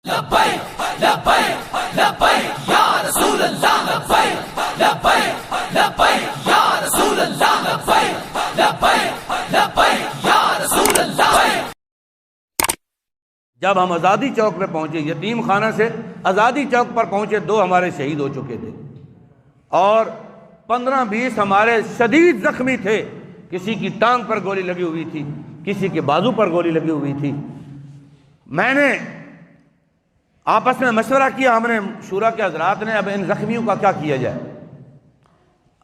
لبیک لبیک لبیک یا رسول اللہ لبیک لبیک لبیک یا رسول اللہ لبیک لبیک لبیک یا رسول اللہ۔ جب ہم آزادی چوک پہ پہنچے، یتیم خانہ سے آزادی چوک پر پہنچے، 2 ہمارے شہید ہو چکے تھے اور 15-20 ہمارے شدید زخمی تھے۔ کسی کی ٹانگ پر گولی لگی ہوئی تھی، کسی کے بازو پر گولی لگی ہوئی تھی۔ میں نے آپس میں مشورہ کیا، ہم نے شورا کے حضرات نے، اب ان زخمیوں کا کیا کیا جائے۔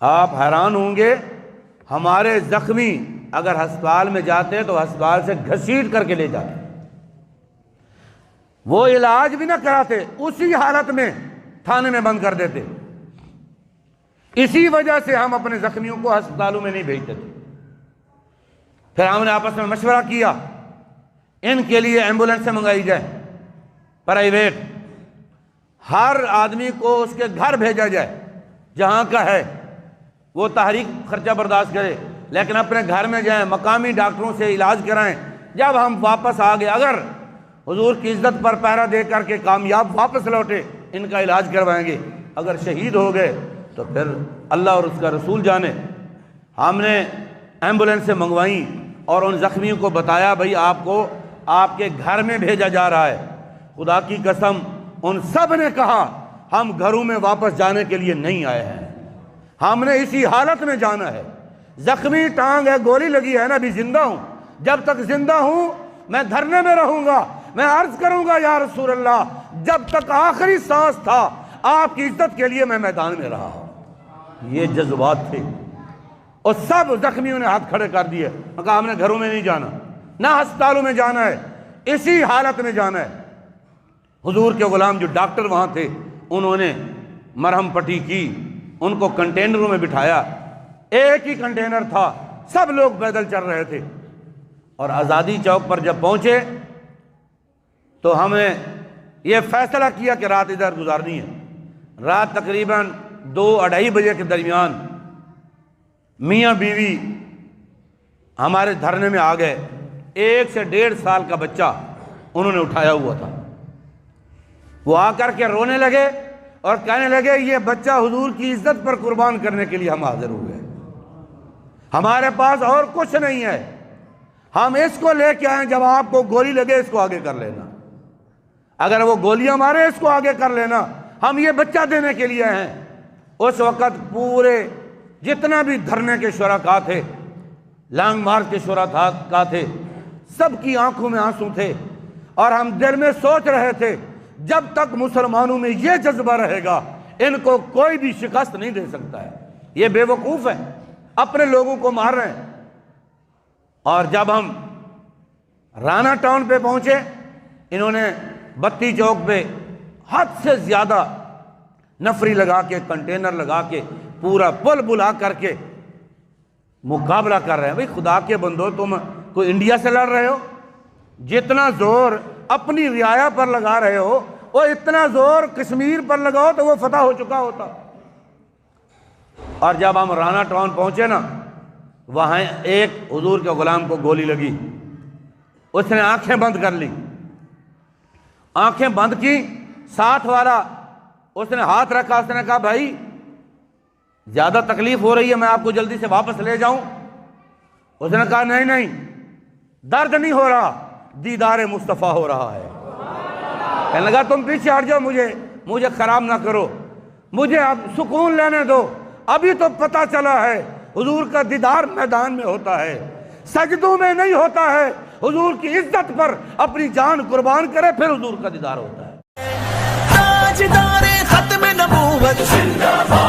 آپ حیران ہوں گے، ہمارے زخمی اگر ہسپتال میں جاتے تو ہسپتال سے گھسیٹ کر کے لے جاتے، وہ علاج بھی نہ کراتے، اسی حالت میں تھانے میں بند کر دیتے۔ اسی وجہ سے ہم اپنے زخمیوں کو ہسپتالوں میں نہیں بھیجتے تھے۔ پھر ہم نے آپس میں مشورہ کیا، ان کے لیے ایمبولینسیں منگائی جائیں پرائیویٹ، ہر آدمی کو اس کے گھر بھیجا جائے جہاں کا ہے، وہ تحریک خرچہ برداشت کرے، لیکن اپنے گھر میں جائیں، مقامی ڈاکٹروں سے علاج کرائیں۔ جب ہم واپس آ گئے، اگر حضور کی عزت پر پہرا دے کر کے کامیاب واپس لوٹے، ان کا علاج کروائیں گے۔ اگر شہید ہو گئے تو پھر اللہ اور اس کا رسول جانے۔ ہم نے ایمبولینسیں منگوائیں اور ان زخمیوں کو بتایا، بھائی آپ کو آپ کے گھر میں بھیجا جا رہا ہے۔ خدا کی قسم ان سب نے کہا، ہم گھروں میں واپس جانے کے لیے نہیں آئے ہیں، ہم نے اسی حالت میں جانا ہے۔ زخمی ٹانگ ہے، گولی لگی ہے نا، ابھی زندہ ہوں، جب تک زندہ ہوں میں دھرنے میں رہوں گا، میں عرض کروں گا یا رسول اللہ، جب تک آخری سانس تھا آپ کی عزت کے لیے میں میدان میں رہا ہوں۔ یہ جذبات تھے، اور سب زخمیوں نے ہاتھ کھڑے کر دیے، کہا ہم نے گھروں میں نہیں جانا، نہ ہسپتالوں میں جانا ہے، اسی حالت میں جانا ہے۔ حضور کے غلام جو ڈاکٹر وہاں تھے، انہوں نے مرہم پٹی کی، ان کو کنٹینروں میں بٹھایا، ایک ہی کنٹینر تھا، سب لوگ پیدل چل رہے تھے۔ اور آزادی چوک پر جب پہنچے تو ہم نے یہ فیصلہ کیا کہ رات ادھر گزارنی ہے۔ رات تقریباً 2-2:30 بجے کے درمیان میاں بیوی ہمارے دھرنے میں آ گئے۔ 1 سے 1.5 سال کا بچہ انہوں نے اٹھایا ہوا تھا، وہ آ کر کے رونے لگے اور کہنے لگے، یہ بچہ حضور کی عزت پر قربان کرنے کے لیے ہم حاضر ہوئے، ہمارے پاس اور کچھ نہیں ہے، ہم اس کو لے کے آئیں، جب آپ کو گولی لگے اس کو آگے کر لینا، اگر وہ گولیاں مارے اس کو آگے کر لینا، ہم یہ بچہ دینے کے لیے ہیں۔ اس وقت پورے جتنا بھی دھرنے کے شرکا تھے، لانگ مارچ کے شرکا تھے، سب کی آنکھوں میں آنسو تھے، اور ہم دل میں سوچ رہے تھے، جب تک مسلمانوں میں یہ جذبہ رہے گا ان کو کوئی بھی شکست نہیں دے سکتا ہے، یہ بے وقوف ہے، اپنے لوگوں کو مار رہے ہیں۔ اور جب ہم رانا ٹاؤن پہ پہنچے، انہوں نے بتی چوک پہ حد سے زیادہ نفری لگا کے، کنٹینر لگا کے، پورا پل بلا کر کے مقابلہ کر رہے ہیں۔ بھئی خدا کے بندو، تم کوئی انڈیا سے لڑ رہے ہو؟ جتنا زور اپنی رعایا پر لگا رہے ہو، وہ اتنا زور کشمیر پر لگاؤ تو وہ فتح ہو چکا ہوتا۔ اور جب ہم رانا ٹاؤن پہنچے نا، وہاں ایک حضور کے غلام کو گولی لگی، اس نے آنکھیں بند کر لی، آنکھیں بند کی، ساتھ والا اس نے ہاتھ رکھا، اس نے کہا بھائی زیادہ تکلیف ہو رہی ہے، میں آپ کو جلدی سے واپس لے جاؤں؟ اس نے کہا نہیں نہیں، درد نہیں ہو رہا، دیدار مصطفیٰ ہو رہا ہے۔ کہنے لگا تم پیچھے ہٹ جاؤ، مجھے خراب نہ کرو، مجھے اب سکون لینے دو، ابھی تو پتہ چلا ہے حضور کا دیدار میدان میں ہوتا ہے، سجدوں میں نہیں ہوتا ہے، حضور کی عزت پر اپنی جان قربان کرے پھر حضور کا دیدار ہوتا ہے۔ تاجدار ختم نبوت زندہ باد۔